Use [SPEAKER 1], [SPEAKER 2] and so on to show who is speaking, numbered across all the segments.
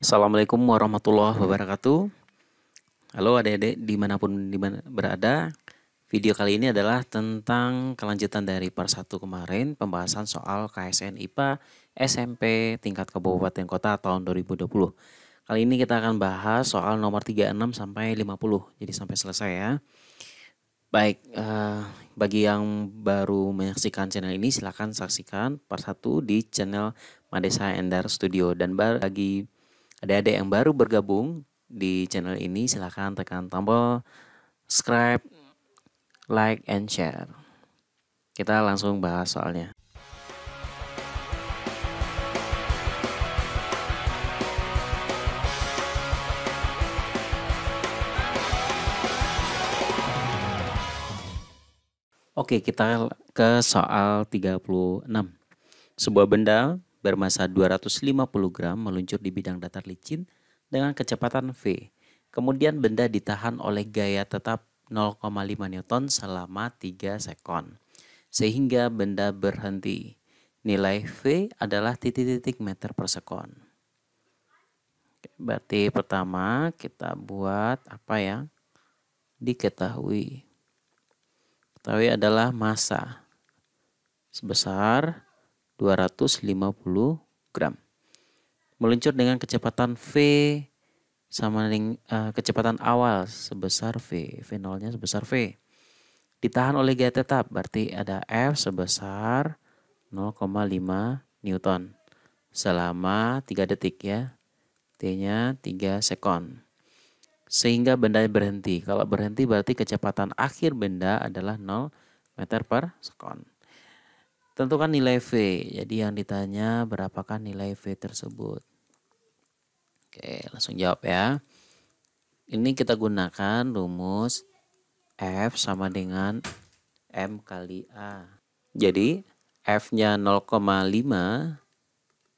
[SPEAKER 1] Assalamualaikum warahmatullahi wabarakatuh. Halo adik-adik dimanapun berada. Video kali ini adalah tentang kelanjutan dari part 1 kemarin, pembahasan soal KSN IPA SMP tingkat kabupaten kota tahun 2020. Kali ini kita akan bahas soal nomor 36 sampai 50, jadi sampai selesai ya. Baik, bagi yang baru menyaksikan channel ini silahkan saksikan part 1 di channel Madesa Endar Studio. Dan bagi adik-adik yang baru bergabung di channel ini silahkan tekan tombol subscribe, like, and share. Kita langsung bahas soalnya. Oke, kita ke soal 36. Sebuah benda bermassa 250 gram meluncur di bidang datar licin dengan kecepatan V. Kemudian benda ditahan oleh gaya tetap 0,5 Newton selama 3 sekon. Sehingga benda berhenti. Nilai V adalah titik-titik meter per sekon. Oke, berarti pertama kita buat apa yang diketahui. Ketahui adalah massa sebesar 250 gram. Meluncur dengan kecepatan V sama dengan kecepatan awal sebesar V. V0-nya sebesar V. Ditahan oleh gaya tetap, berarti ada F sebesar 0,5 Newton selama 3 detik ya. T-nya 3 sekon. Sehingga benda berhenti. Kalau berhenti berarti kecepatan akhir benda adalah 0 meter per sekon. Tentukan nilai V. Jadi yang ditanya berapakah nilai V tersebut. Oke, langsung jawab ya. Ini kita gunakan rumus F sama dengan M kali A. Jadi F-nya 0,5,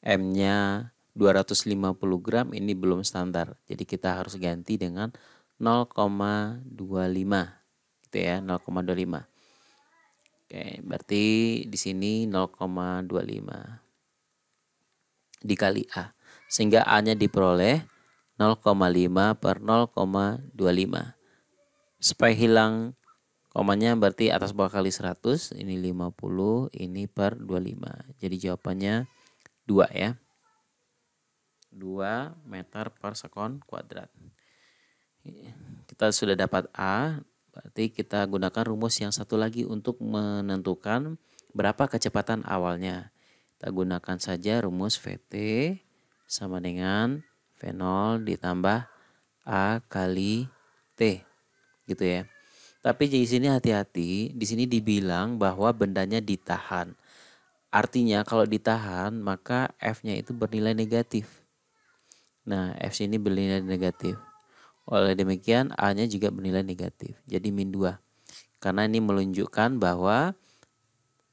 [SPEAKER 1] M-nya 250 gram, ini belum standar. Jadi kita harus ganti dengan 0,25 gitu ya, 0,25. Oke, berarti di sini 0,25 dikali A. Sehingga A-nya diperoleh 0,5 per 0,25. Supaya hilang komanya berarti atas bawah kali 100, ini 50, ini per 25. Jadi jawabannya 2 ya. 2 meter per sekon kuadrat. Kita sudah dapat A, berarti kita gunakan rumus yang satu lagi untuk menentukan berapa kecepatan awalnya. Kita gunakan saja rumus VT sama dengan V0 ditambah A kali T. Gitu ya. Tapi di sini hati-hati, di sini dibilang bahwa bendanya ditahan. Artinya kalau ditahan maka F-nya itu bernilai negatif. Nah, F sini bernilai negatif. Oleh demikian A-nya juga bernilai negatif. Jadi min 2. Karena ini menunjukkan bahwa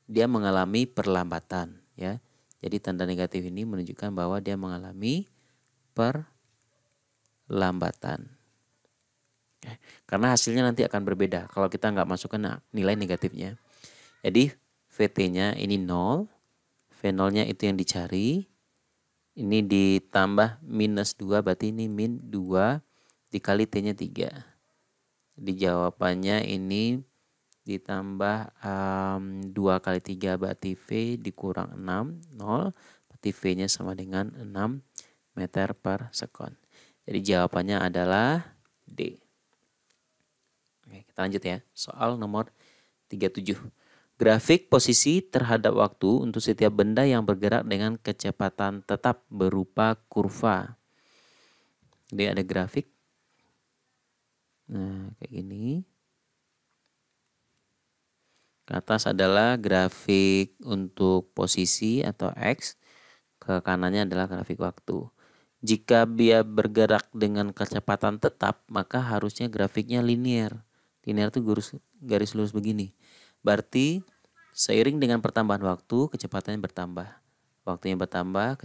[SPEAKER 1] dia mengalami perlambatan ya. Jadi tanda negatif ini menunjukkan bahwa dia mengalami perlambatan. Karena hasilnya nanti akan berbeda kalau kita nggak masukkan nilai negatifnya. Jadi VT-nya ini 0, V0-nya itu yang dicari. Ini ditambah minus 2, berarti ini min 2 dikali T-nya 3. Di jawabannya ini ditambah 2 kali 3 berarti V dikurang 6, 0. Berarti V-nya sama dengan 6 meter per sekon. Jadi jawabannya adalah D. Oke, kita lanjut ya. Soal nomor 37. Grafik posisi terhadap waktu untuk setiap benda yang bergerak dengan kecepatan tetap berupa kurva. Jadi ada grafik. Nah, kayak gini. Ke atas adalah grafik untuk posisi atau X. Ke kanannya adalah grafik waktu. Jika dia bergerak dengan kecepatan tetap, maka harusnya grafiknya linear. Linear itu garis lurus begini. Berarti seiring dengan pertambahan waktu, kecepatannya bertambah. Waktunya bertambah,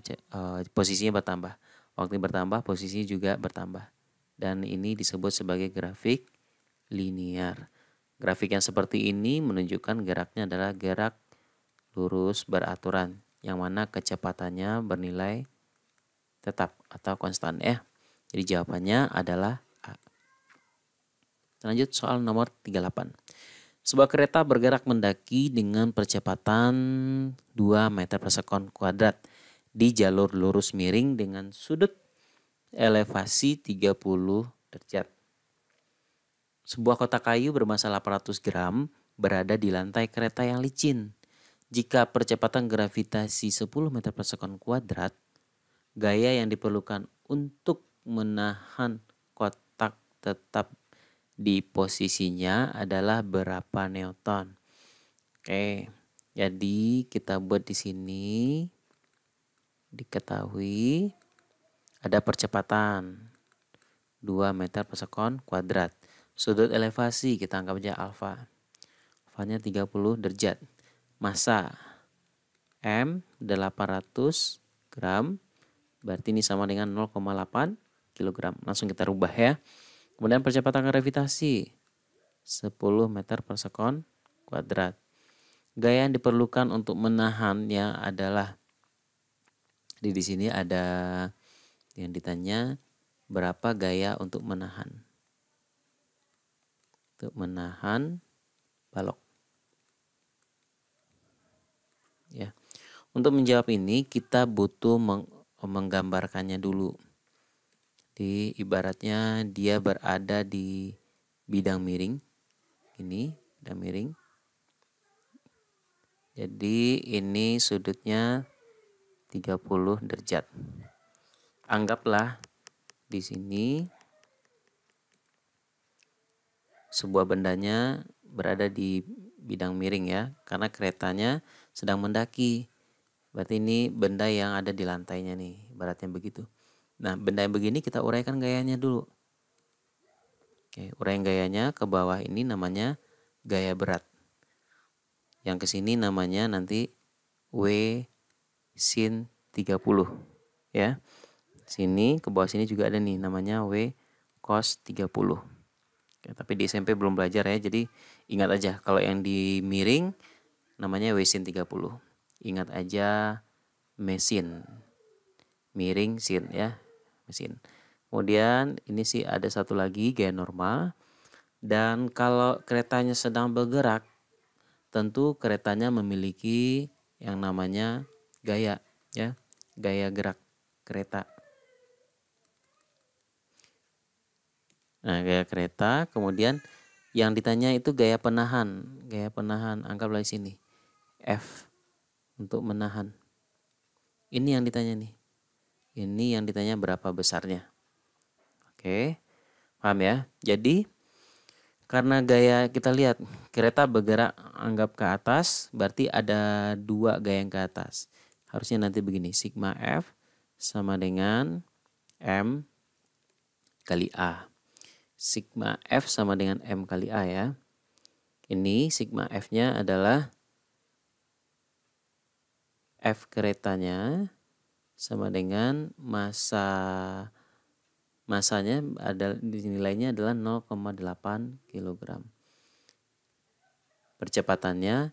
[SPEAKER 1] posisinya bertambah. Waktunya bertambah, posisinya juga bertambah. Dan ini disebut sebagai grafik linear. Grafik yang seperti ini menunjukkan geraknya adalah gerak lurus beraturan, yang mana kecepatannya bernilai tetap atau konstan ya. Jadi jawabannya adalah A. Lanjut soal nomor 38. Sebuah kereta bergerak mendaki dengan percepatan 2 meter per sekon kuadrat di jalur lurus miring dengan sudut elevasi 30 derajat. Sebuah kotak kayu bermassa 800 gram berada di lantai kereta yang licin. Jika percepatan gravitasi 10 meter per sekon kuadrat, gaya yang diperlukan untuk menahan kotak tetap di posisinya adalah berapa Newton? Oke, jadi kita buat di sini diketahui ada percepatan 2 meter per sekon kuadrat. Sudut elevasi kita anggap aja alfa. Alfanya 30 derajat. Massa M 800 gram. Berarti ini sama dengan 0,8 kg. Langsung kita rubah ya. Kemudian percepatan gravitasi 10 meter per sekon kuadrat. Gaya yang diperlukan untuk menahannya adalah di sini ada yang ditanya berapa gaya untuk menahan. Untuk menahan balok. Ya. Untuk menjawab ini kita butuh menggambarkannya dulu. Jadi ibaratnya dia berada di bidang miring. Ini bidang miring. Jadi ini sudutnya 30 derajat. Anggaplah di sini sebuah bendanya berada di bidang miring ya, karena keretanya sedang mendaki. Berarti ini benda yang ada di lantainya nih, ibaratnya begitu. Nah, benda yang begini kita uraikan gayanya dulu. Oke, uraikan gayanya ke bawah ini namanya gaya berat. Yang ke sini namanya nanti W sin 30 ya. Sini ke bawah sini juga ada nih namanya W cos 30. Oke, tapi di SMP belum belajar ya, jadi ingat aja kalau yang di miring namanya W sin 30. Ingat aja mesin. Miring sin ya, mesin. Kemudian ini sih ada satu lagi gaya normal. Dan kalau keretanya sedang bergerak, tentu keretanya memiliki yang namanya gaya ya, gaya gerak kereta. Nah, gaya kereta, kemudian yang ditanya itu gaya penahan. Gaya penahan anggaplah di sini F untuk menahan. Ini yang ditanya nih. Ini yang ditanya berapa besarnya. Oke, paham ya? Jadi karena gaya kita lihat kereta bergerak anggap ke atas, berarti ada 2 gaya yang ke atas. Harusnya nanti begini, sigma F sama dengan M kali A. Sigma F sama dengan M kali A ya. Ini sigma F-nya adalah F keretanya sama dengan masanya ada nilainya adalah 0,8 kg. Percepatannya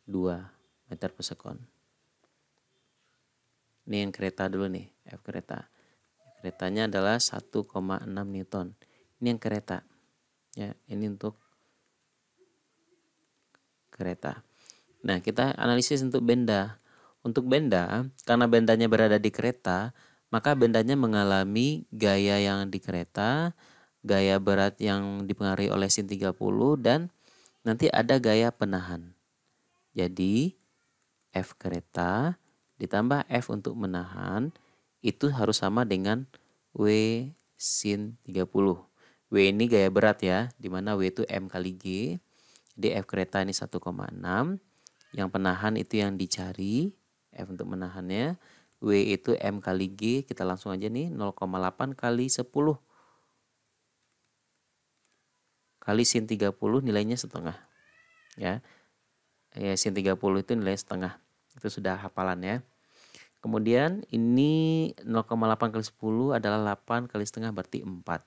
[SPEAKER 1] 2 meter per sekon. Ini yang kereta dulu nih, F kereta. Keretanya adalah 1,6 Newton. Ini yang kereta. Ya, ini untuk kereta. Nah, kita analisis untuk benda. Untuk benda, karena bendanya berada di kereta, maka bendanya mengalami gaya yang di kereta, gaya berat yang dipengaruhi oleh sin 30, dan nanti ada gaya penahan. Jadi, F kereta ditambah F untuk menahan, itu harus sama dengan W sin 30. W ini gaya berat ya, dimana W itu M kali G. Jadi F kereta ini 1,6. Yang penahan itu yang dicari, F untuk menahannya. W itu M kali G, kita langsung aja nih 0,8 kali 10 kali sin 30 nilainya setengah. Ya, sin 30 itu nilai setengah. Itu sudah hafalan ya. Kemudian ini 0,8 kali 10 adalah 8 kali setengah berarti 4.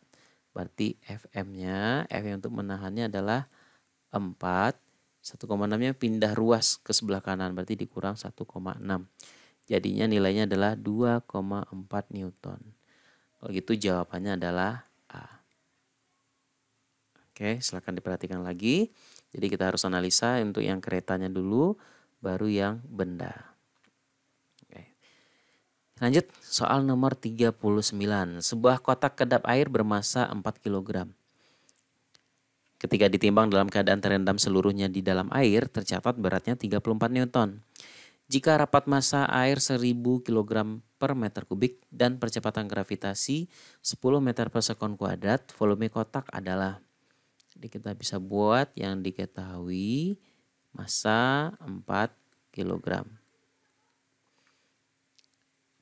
[SPEAKER 1] Berarti FM-nya, F yang untuk menahannya adalah 4. 1,6-nya pindah ruas ke sebelah kanan berarti dikurang 1,6. Jadinya nilainya adalah 2,4 Newton. Kalau gitu jawabannya adalah A. Oke, silakan diperhatikan lagi. Jadi kita harus analisa untuk yang keretanya dulu, baru yang benda. Oke. Lanjut, soal nomor 39. Sebuah kotak kedap air bermasa 4 kg. Ketika ditimbang dalam keadaan terendam seluruhnya di dalam air, tercatat beratnya 34 Newton. Jika rapat massa air 1000 kg per meter kubik dan percepatan gravitasi 10 meter per sekon kuadrat, volume kotak adalah. Jadi kita bisa buat yang diketahui massa 4 kg.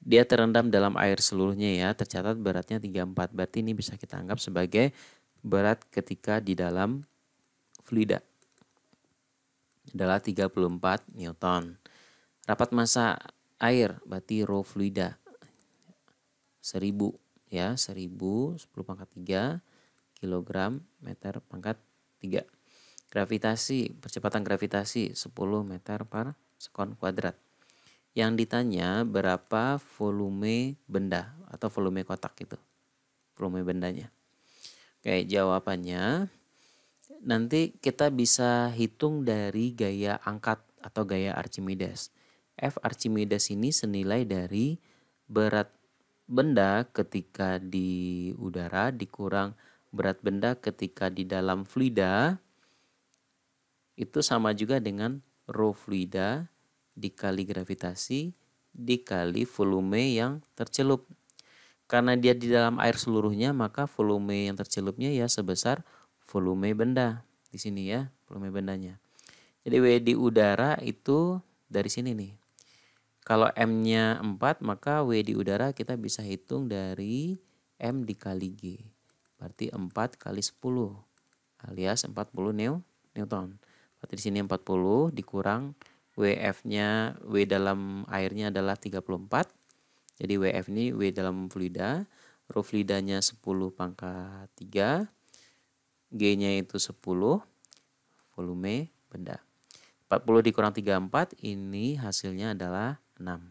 [SPEAKER 1] Dia terendam dalam air seluruhnya ya, tercatat beratnya 34. Berarti ini bisa kita anggap sebagai berat ketika di dalam fluida. Adalah 34 Newton. Rapat massa air berarti rho fluida 1000 ya, 1000 10 pangkat 3 kilogram meter pangkat 3. Gravitasi, percepatan gravitasi 10 meter per sekon kuadrat. Yang ditanya berapa volume benda atau volume kotak itu. Volume bendanya. Oke, jawabannya nanti kita bisa hitung dari gaya angkat atau gaya Archimedes. F Archimedes ini senilai dari berat benda ketika di udara dikurang berat benda ketika di dalam fluida, itu sama juga dengan rho fluida dikali gravitasi dikali volume yang tercelup. Karena dia di dalam air seluruhnya, maka volume yang tercelupnya ya sebesar volume benda. Di sini ya, volume bendanya. Jadi W di udara itu dari sini nih. Kalau M-nya 4, maka W di udara kita bisa hitung dari M dikali G. Berarti 4 kali 10 alias 40 Newton. Berarti di sini 40 dikurang WF-nya, W dalam airnya adalah 34. Jadi WF ini W dalam fluida. Rho fluidanya 10 pangkat 3. G-nya itu 10. Volume benda. 40 dikurang 34, ini hasilnya adalah 6.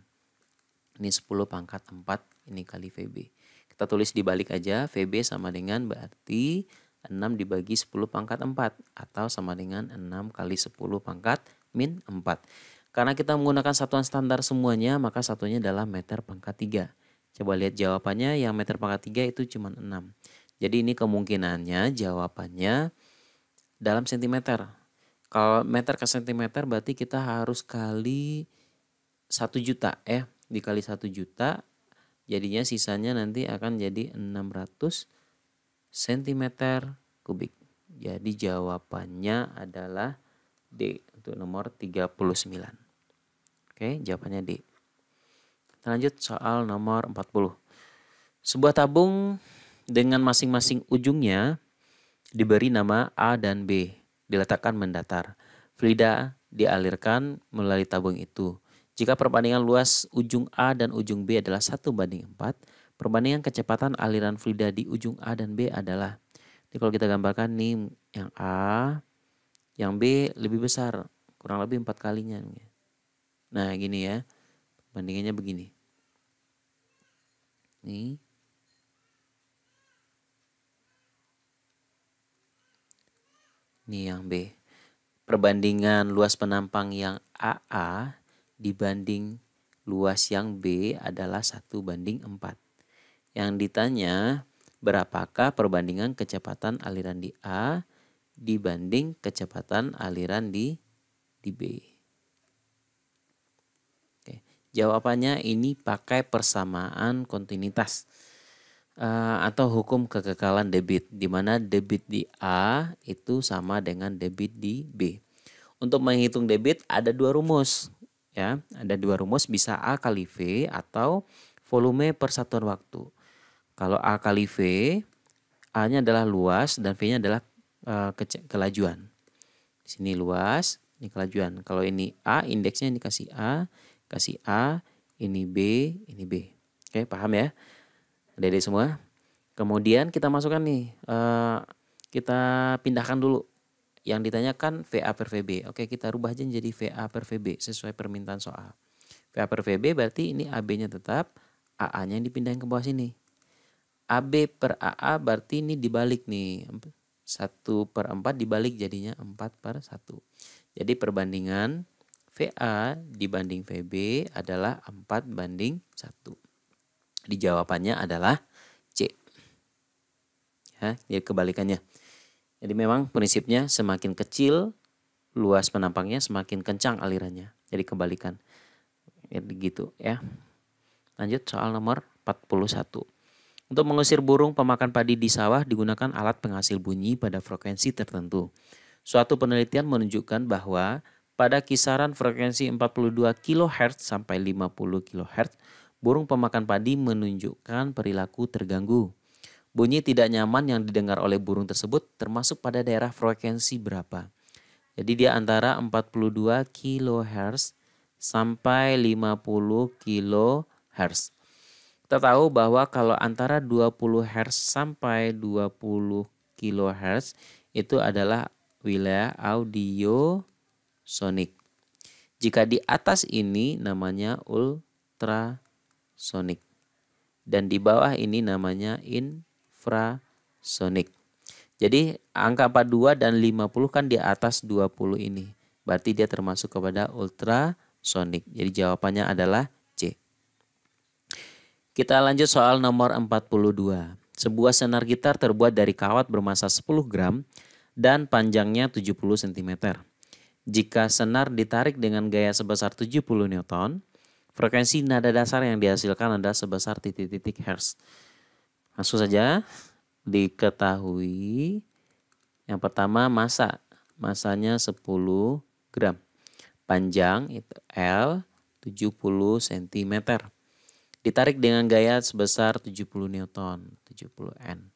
[SPEAKER 1] Ini 10 pangkat 4, ini kali VB. Kita tulis dibalik aja, VB sama dengan berarti 6 dibagi 10 pangkat 4. Atau sama dengan 6 kali 10 pangkat min 4. Karena kita menggunakan satuan standar semuanya, maka satunya adalah meter pangkat 3. Coba lihat jawabannya, yang meter pangkat 3 itu cuma 6. Jadi ini kemungkinannya jawabannya dalam sentimeter. Kalau meter ke sentimeter berarti kita harus kali 1 juta ya. Dikali 1 juta jadinya sisanya nanti akan jadi 600 cm kubik. Jadi jawabannya adalah D untuk nomor 39. Oke, jawabannya D. Kita lanjut soal nomor 40. Sebuah tabung dengan masing-masing ujungnya diberi nama A dan B. Diletakkan mendatar. Fluida dialirkan melalui tabung itu. Jika perbandingan luas ujung A dan ujung B adalah 1:4, perbandingan kecepatan aliran fluida di ujung A dan B adalah. Jadi kalau kita gambarkan nih yang A, yang B lebih besar, kurang lebih 4 kalinya. Nah gini ya, perbandingannya begini. Nih. Ini yang B. Perbandingan luas penampang yang AA dibanding luas yang B adalah 1:4. Yang ditanya berapakah perbandingan kecepatan aliran di A dibanding kecepatan aliran di B. Oke, jawabannya ini pakai persamaan kontinuitas. Atau hukum kekekalan debit, di mana debit di A itu sama dengan debit di B. Untuk menghitung debit ada 2 rumus ya, ada 2 rumus, bisa A kali V atau volume per satuan waktu. Kalau A kali V, A-nya adalah luas dan V-nya adalah kelajuan. Di sini luas, ini kelajuan. Kalau ini A, indeksnya ini kasih A, ini B, ini B. Oke, paham ya? Adik-adik semua. Kemudian kita masukkan nih, kita pindahkan dulu. Yang ditanyakan VA per VB. Oke, kita rubah aja jadi VA per VB sesuai permintaan soal. VA per VB berarti ini AB-nya tetap, AA-nya yang dipindahin ke bawah sini. AB per AA berarti ini dibalik nih. 1/4 dibalik jadinya 4/1. Jadi perbandingan VA dibanding VB adalah 4/1. Di jawabannya adalah C. Ya, jadi kebalikannya. Jadi memang prinsipnya semakin kecil luas penampangnya semakin kencang alirannya. Jadi kebalikan. Jadi gitu ya. Lanjut soal nomor 41. Untuk mengusir burung pemakan padi di sawah digunakan alat penghasil bunyi pada frekuensi tertentu. Suatu penelitian menunjukkan bahwa pada kisaran frekuensi 42 kHz sampai 50 kHz, burung pemakan padi menunjukkan perilaku terganggu. Bunyi tidak nyaman yang didengar oleh burung tersebut termasuk pada daerah frekuensi berapa? Jadi dia antara 42 kHz sampai 50 kHz. Kita tahu bahwa kalau antara 20 Hz sampai 20 kHz itu adalah wilayah audiosonik. Jika di atas ini namanya ultrasonik. Dan di bawah ini namanya infrasonik. Jadi angka 42 dan 50 kan di atas 20 ini. Berarti dia termasuk kepada ultrasonik. Jadi jawabannya adalah C. Kita lanjut soal nomor 42. Sebuah senar gitar terbuat dari kawat bermassa 10 gram dan panjangnya 70 cm. Jika senar ditarik dengan gaya sebesar 70 Newton, frekuensi nada dasar yang dihasilkan adalah sebesar titik-titik hertz. Langsung saja diketahui yang pertama masanya 10 gram, panjang itu L 70 cm, ditarik dengan gaya sebesar 70 Newton, 70 N.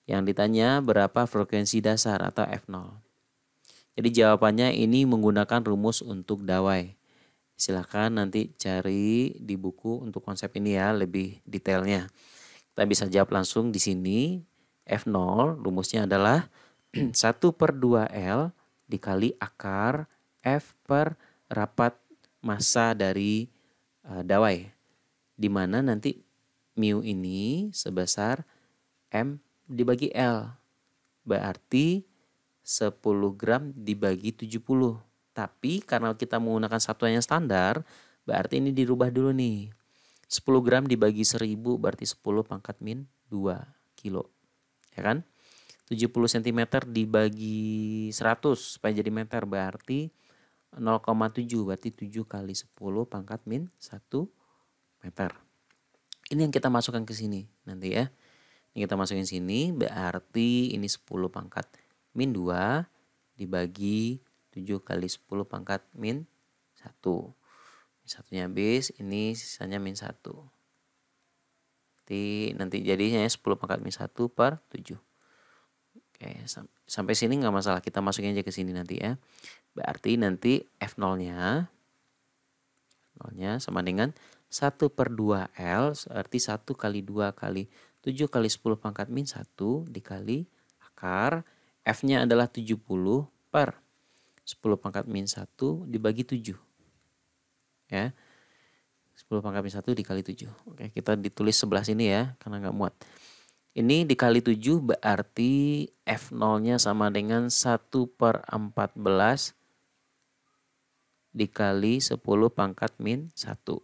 [SPEAKER 1] Yang ditanya berapa frekuensi dasar atau F0. Jadi jawabannya ini menggunakan rumus untuk dawai. Silahkan nanti cari di buku untuk konsep ini ya lebih detailnya. Kita bisa jawab langsung di sini. F0 rumusnya adalah 1/2L dikali akar F per rapat massa dari dawai. Di mana nanti mu ini sebesar M dibagi L. Berarti 10 gram dibagi 70. Tapi karena kita menggunakan satuannya standar, berarti ini dirubah dulu nih. 10 gram dibagi 1000 berarti 10 pangkat min 2 kilo. Ya kan? 70 cm dibagi 100 supaya jadi meter berarti 0,7 berarti 7 kali 10 pangkat min 1 meter. Ini yang kita masukkan ke sini nanti ya. Ini kita masukin sini berarti ini 10 pangkat min 2 dibagi 7 kali 10 pangkat min 1. Satunya habis, ini sisanya min 1. Nanti jadinya 10 pangkat min 1 per 7. Oke, sampai sini nggak masalah. Kita masukin aja ke sini nanti ya. Berarti nanti F0-nya sama dengan 1/2L, berarti 1 kali 2 kali 7 kali 10 pangkat min 1 dikali akar. F-nya adalah 70 per 10 pangkat min 1 dibagi 7. Ya. 10 pangkat min 1 dikali 7. Oke, kita ditulis sebelah sini ya, karena nggak muat. Ini dikali 7 berarti F0-nya sama dengan 1/14 dikali 10 pangkat min 1.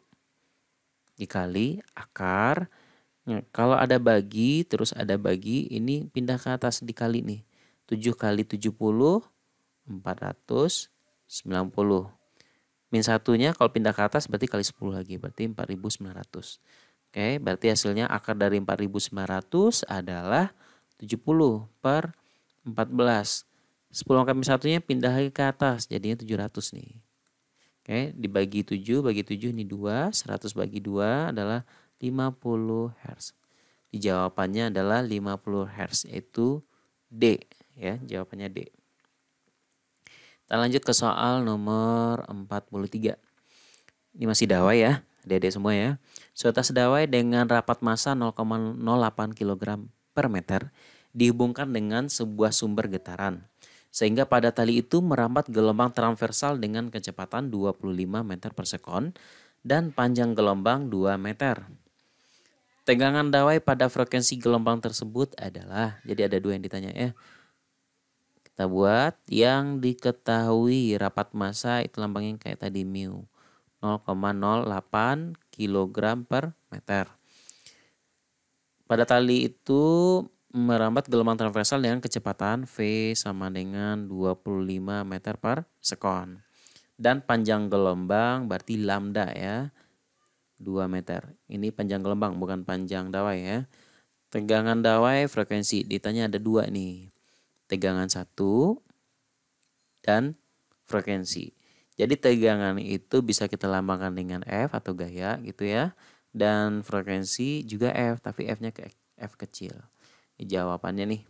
[SPEAKER 1] Dikali akar. Nah, kalau ada bagi, terus ada bagi, ini pindah ke atas dikali nih. 7 kali 70, 490. Min 1-nya kalau pindah ke atas berarti kali 10 lagi, berarti 4.900. Oke, berarti hasilnya akar dari 4.900 adalah 70 per 14. 10 pangkat min 1-nya pindah lagi ke atas, jadinya 700 nih. Oke, dibagi 7, bagi 7 ini 2, 100 bagi 2 adalah 50 Hz. Di jawabannya adalah 50 Hz, yaitu D. Ya, jawabannya D. Kita lanjut ke soal nomor 43. Ini masih dawai ya, adik-adik semua ya. Suatu tas dawai dengan rapat massa 0,08 kg per meter dihubungkan dengan sebuah sumber getaran. Sehingga pada tali itu merambat gelombang transversal dengan kecepatan 25 meter per sekon dan panjang gelombang 2 meter. Tegangan dawai pada frekuensi gelombang tersebut adalah, jadi ada 2 yang ditanya ya. Kita buat yang diketahui rapat massa itu lambangnya kayak tadi mu 0,08 kg per meter. Pada tali itu merambat gelombang transversal dengan kecepatan V sama dengan 25 meter per sekon. Dan panjang gelombang berarti lambda ya, 2 meter. Ini panjang gelombang bukan panjang dawai ya. Tegangan dawai frekuensi ditanya ada 2 nih. Tegangan 1 dan frekuensi. Jadi tegangan itu bisa kita lambangkan dengan F atau gaya gitu ya. Dan frekuensi juga F, tapi F-nya ke F kecil. Ini jawabannya nih.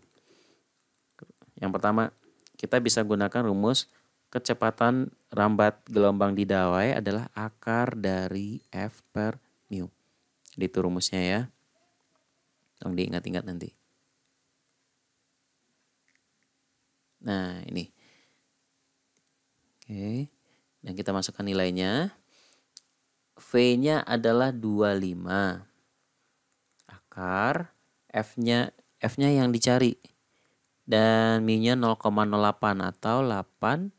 [SPEAKER 1] Yang pertama, kita bisa gunakan rumus kecepatan rambat gelombang di dawai adalah akar dari F per mu. Itu rumusnya ya. Tolong diingat-ingat nanti. Nah, ini. Oke. Dan kita masukkan nilainya. V-nya adalah 25. Akar F-nya yang dicari. Dan mu-nya 0,08 atau 8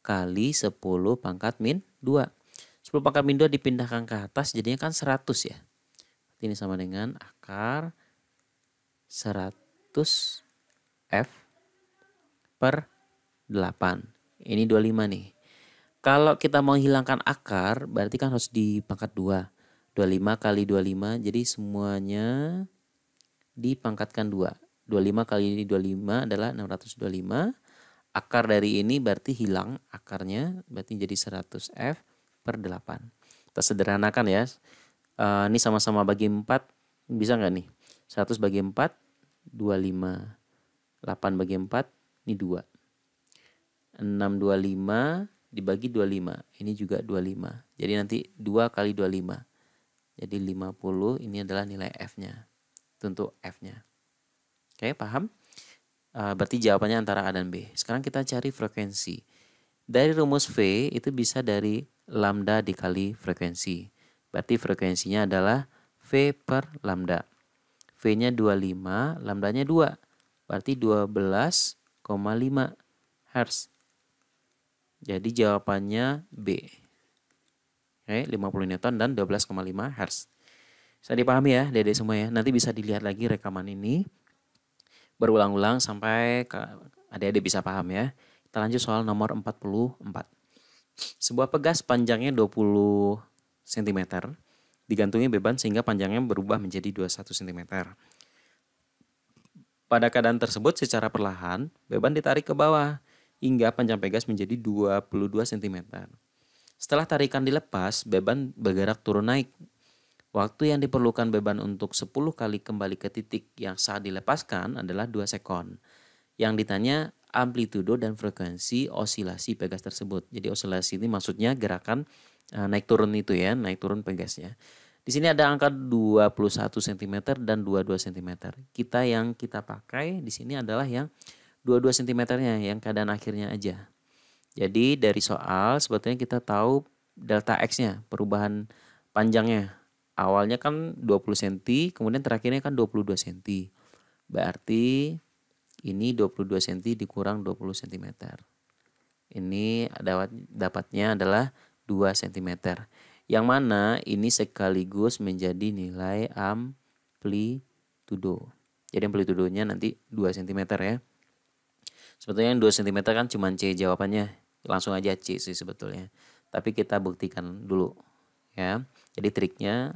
[SPEAKER 1] kali 10 pangkat min 2. 10 pangkat min 2 dipindahkan ke atas jadinya kan 100 ya. Ini sama dengan akar 100 F per 8. Ini 25 nih. Kalau kita mau hilangkan akar berarti kan harus dipangkat 2. 25 kali 25 jadi semuanya dipangkatkan 2. 25 kali 25 adalah 625. Akar dari ini berarti hilang akarnya, berarti jadi 100 F per 8. Kita sederhanakan ya. Ini sama-sama bagi 4, bisa nggak nih? 100 bagi 4, 25. 8 bagi 4, ini 2. 625 dibagi 25, ini juga 25. Jadi nanti 2 kali 25. Jadi 50, ini adalah nilai F-nya. Itu untuk F-nya. Oke, paham? Berarti jawabannya antara A dan B. Sekarang kita cari frekuensi. Dari rumus V itu bisa dari lambda dikali frekuensi. Berarti frekuensinya adalah V per lambda. V-nya 25, lambdanya 2. Berarti 12,5 Hz. Jadi jawabannya B. Oke, 50 Newton dan 12,5 Hz. Bisa dipahami ya, Dede semua ya. Nanti bisa dilihat lagi rekaman ini berulang-ulang sampai adik-adik bisa paham ya. Kita lanjut soal nomor 44. Sebuah pegas panjangnya 20 cm digantungi beban sehingga panjangnya berubah menjadi 21 cm. Pada keadaan tersebut secara perlahan beban ditarik ke bawah hingga panjang pegas menjadi 22 cm. Setelah tarikan dilepas, beban bergerak turun naik. Waktu yang diperlukan beban untuk 10 kali kembali ke titik yang saat dilepaskan adalah 2 sekon. Yang ditanya amplitudo dan frekuensi osilasi pegas tersebut. Jadi osilasi ini maksudnya gerakan naik turun itu ya, naik turun pegasnya. Di sini ada angka 21 cm dan 22 cm. Yang kita pakai di sini adalah yang 22 cm-nya, yang keadaan akhirnya aja. Jadi dari soal sebetulnya kita tahu delta X-nya, perubahan panjangnya. Awalnya kan 20 cm, kemudian terakhirnya kan 22 cm. Berarti ini 22 cm dikurang 20 cm. Ini dapatnya adalah 2 cm. Yang mana ini sekaligus menjadi nilai amplitudo. Jadi amplitudonya nanti 2 cm ya. Sebetulnya yang 2 cm kan cuma C jawabannya. Langsung aja C sih sebetulnya. Tapi kita buktikan dulu ya. Jadi triknya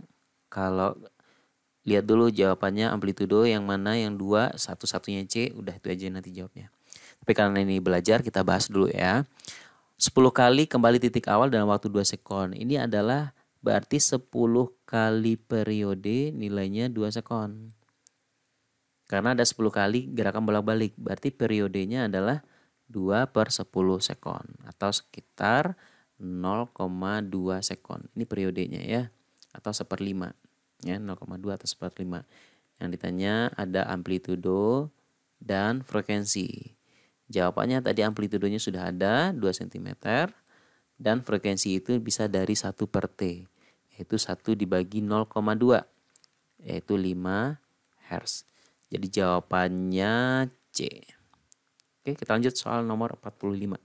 [SPEAKER 1] kalau lihat dulu jawabannya amplitudo yang mana yang 2 satu-satunya C, udah itu aja nanti jawabnya. Tapi karena ini belajar kita bahas dulu ya. 10 kali kembali titik awal dalam waktu 2 sekon. Ini adalah berarti 10 kali periode nilainya 2 sekon. Karena ada 10 kali gerakan bolak-balik. Berarti periodenya adalah 2 per 10 sekon. Atau sekitar 0,2 sekon. Ini periodenya ya. Atau 1/5. Ya, 0,2 atau 1/5. Yang ditanya ada amplitudo dan frekuensi. Jawabannya tadi amplitudonya sudah ada 2 cm. Dan frekuensi itu bisa dari 1/T. yaitu 1 dibagi 0,2, yaitu 5 Hz. Jadi jawabannya C. Oke, kita lanjut soal nomor 45.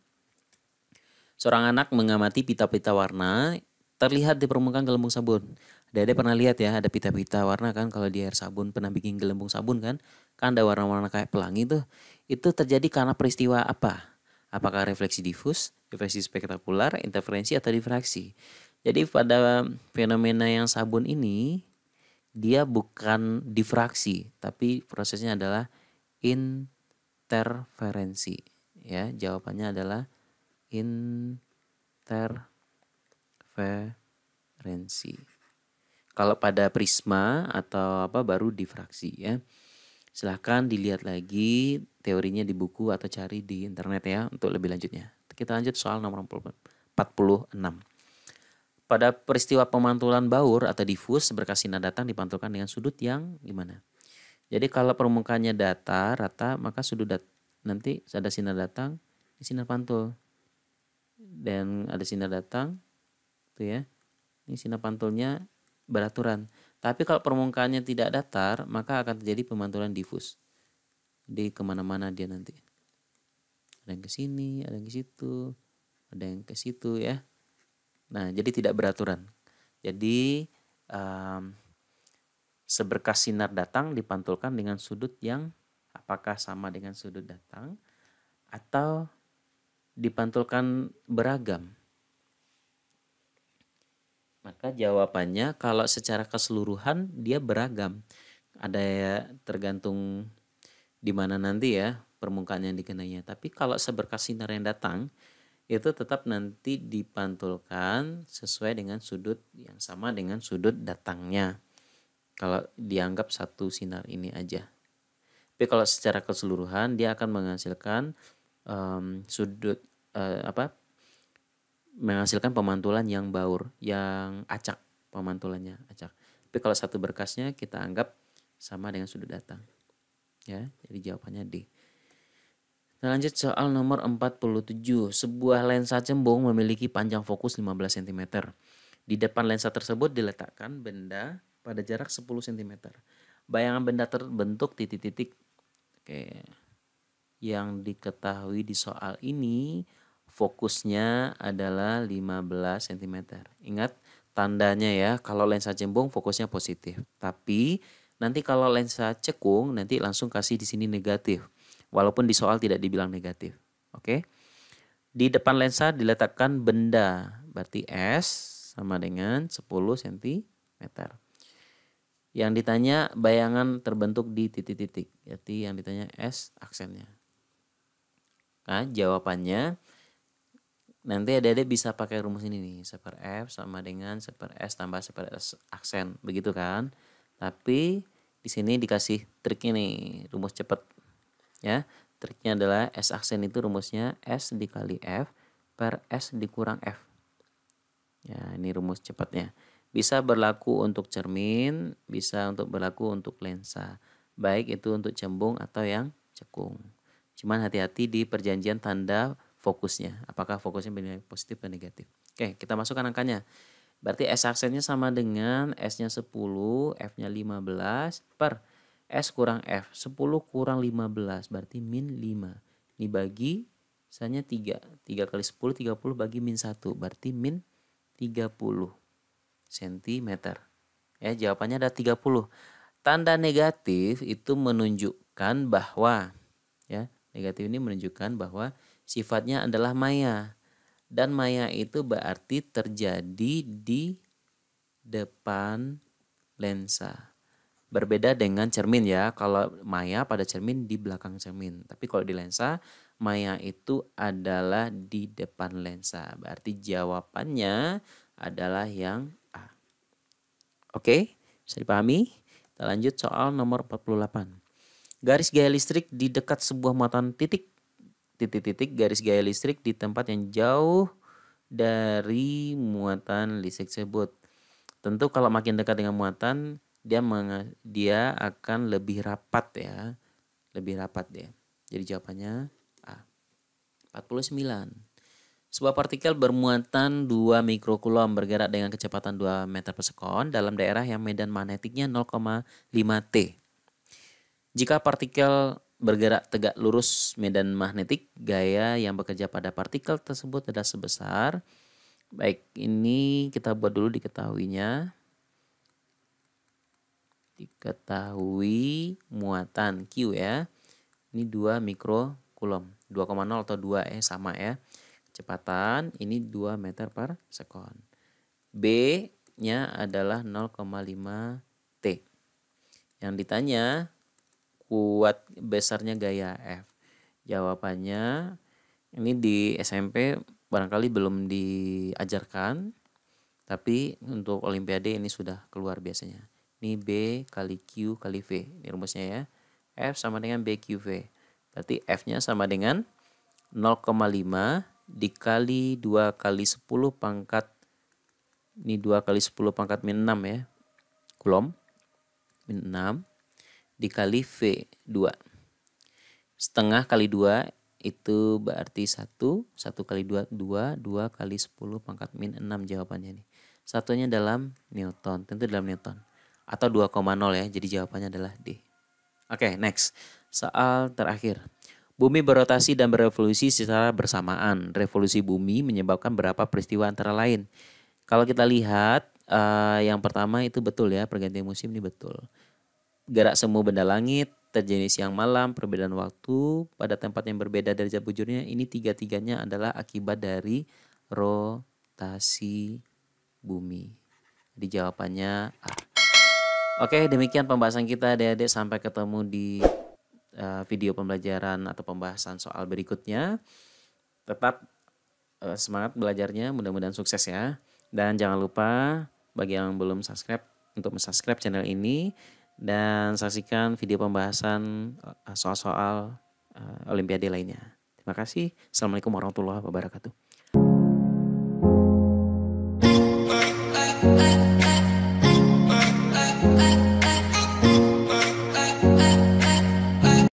[SPEAKER 1] Seorang anak mengamati pita-pita warna terlihat di permukaan gelembung sabun. Dede pernah lihat ya, ada pita-pita warna kan kalau di air sabun, pernah bikin gelembung sabun kan? Kan ada warna-warna kayak pelangi tuh. Itu terjadi karena peristiwa apa? Apakah refleksi difus, refleksi spektakular, interferensi, atau difraksi? Jadi pada fenomena yang sabun ini, dia bukan difraksi, tapi prosesnya adalah interferensi. Ya, jawabannya adalah interferensi. Kalau pada prisma atau apa baru difraksi ya. Silahkan dilihat lagi teorinya di buku atau cari di internet ya untuk lebih lanjutnya. Kita lanjut soal nomor 46. Pada peristiwa pemantulan baur atau difus, berkas sinar datang dipantulkan dengan sudut yang gimana? Jadi kalau permukaannya datar, rata, maka nanti ada sinar datang, sinar pantul. Dan ada sinar datang, tuh ya. Ini sinar pantulnya beraturan. Tapi kalau permukaannya tidak datar, maka akan terjadi pemantulan difus. Jadi kemana-mana dia nanti. Ada yang ke sini, ada yang ke situ, ada yang ke situ ya. Nah, jadi tidak beraturan. Jadi seberkas sinar datang dipantulkan dengan sudut yang apakah sama dengan sudut datang atau dipantulkan beragam. Maka jawabannya kalau secara keseluruhan dia beragam. Ada ya tergantung di mana nanti ya permukaan yang dikenainya. Tapi kalau seberkas sinar yang datang itu tetap nanti dipantulkan sesuai dengan sudut yang sama dengan sudut datangnya. Kalau dianggap satu sinar ini aja. Tapi kalau secara keseluruhan dia akan menghasilkan menghasilkan pemantulan yang baur, yang acak, pemantulannya acak. Tapi kalau satu berkasnya kita anggap sama dengan sudut datang. Ya, jadi jawabannya D. Kita lanjut soal nomor 47. Sebuah lensa cembung memiliki panjang fokus 15 cm. Di depan lensa tersebut diletakkan benda pada jarak 10 cm. Bayangan benda terbentuk titik-titik. Oke. Yang diketahui di soal ini fokusnya adalah 15 cm. Ingat tandanya ya, kalau lensa cembung fokusnya positif. Tapi nanti kalau lensa cekung nanti langsung kasih di sini negatif. Walaupun di soal tidak dibilang negatif. Oke. Di depan lensa diletakkan benda, berarti S sama dengan 10 cm. Yang ditanya bayangan terbentuk di titik-titik. Jadi yang ditanya S aksennya. Nah, jawabannya nanti adik-adik bisa pakai rumus ini nih. 1/F sama dengan 1/S tambah 1/S aksen. Begitu kan? Tapi di sini dikasih triknya nih, rumus cepat. Ya, triknya adalah S aksen itu rumusnya S dikali F per S dikurang F. Ya, ini rumus cepatnya. Bisa berlaku untuk cermin, bisa untuk berlaku untuk lensa. Baik itu untuk cembung atau yang cekung. Cuman hati-hati di perjanjian tanda fokusnya. Apakah fokusnya positif atau negatif. Oke, kita masukkan angkanya. Berarti S aksennya sama dengan S-nya 10, F-nya 15 per S kurang F. 10 kurang 15 berarti min 5. Ini bagi misalnya 3. 3 kali 10, 30 bagi min 1. Berarti min 30 cm. Ya, jawabannya ada 30. Tanda negatif itu menunjukkan bahwa ya, negatif ini menunjukkan bahwa sifatnya adalah maya. Dan maya itu berarti terjadi di depan lensa. Berbeda dengan cermin ya. Kalau maya pada cermin di belakang cermin. Tapi kalau di lensa, maya itu adalah di depan lensa. Berarti jawabannya adalah yang A. Oke, bisa dipahami? Kita lanjut soal nomor 48. Garis gaya listrik di dekat sebuah muatan titik-titik garis gaya listrik di tempat yang jauh dari muatan listrik tersebut. Tentu kalau makin dekat dengan muatan dia akan lebih rapat ya. Lebih rapat dia. Jadi jawabannya A. 49. Sebuah partikel bermuatan 2 mikrokulom bergerak dengan kecepatan 2 meter per sekon dalam daerah yang medan magnetiknya 0,5 T. Jika partikel bergerak tegak lurus medan magnetik, gaya yang bekerja pada partikel tersebut adalah sebesar. Baik, ini kita buat dulu diketahuinya. Diketahui muatan Q ya. Ini 2 mikrokulom. 2,0 atau 2 sama ya. Kecepatan ini 2 meter per sekon. B-nya adalah 0,5 T. Yang ditanya kuat besarnya gaya F. Jawabannya ini di SMP barangkali belum diajarkan, tapi untuk Olimpiade ini sudah keluar biasanya. Ini B kali Q kali V. Ini rumusnya ya. F sama dengan BQV. Berarti F-nya sama dengan 0,5 dikali 2 kali 10 pangkat, ini 2 kali 10 pangkat min 6 ya, kulom, min 6, dikali V, 2. Setengah kali 2 itu berarti 1, 1 kali 2, 2, 2 kali 10 pangkat min 6 jawabannya nih. Satunya dalam Newton, tentu dalam Newton. Atau 2,0 ya, jadi jawabannya adalah D. Oke, next. Soal terakhir. Bumi berotasi dan berevolusi secara bersamaan. Revolusi bumi menyebabkan berapa peristiwa antara lain. Kalau kita lihat yang pertama itu betul ya, pergantian musim ini betul. Gerak semu benda langit, terjadi siang malam, perbedaan waktu pada tempat yang berbeda dari zat bujurnya. Ini tiga-tiganya adalah akibat dari rotasi bumi. Jadi jawabannya A. Oke, demikian pembahasan kita adik-adik. Sampai ketemu di video pembelajaran atau pembahasan soal berikutnya. Tetap semangat belajarnya, mudah-mudahan sukses ya. Dan jangan lupa bagi yang belum subscribe untuk subscribe channel ini dan saksikan video pembahasan soal-soal Olimpiade lainnya. Terima kasih. Assalamualaikum warahmatullahi wabarakatuh.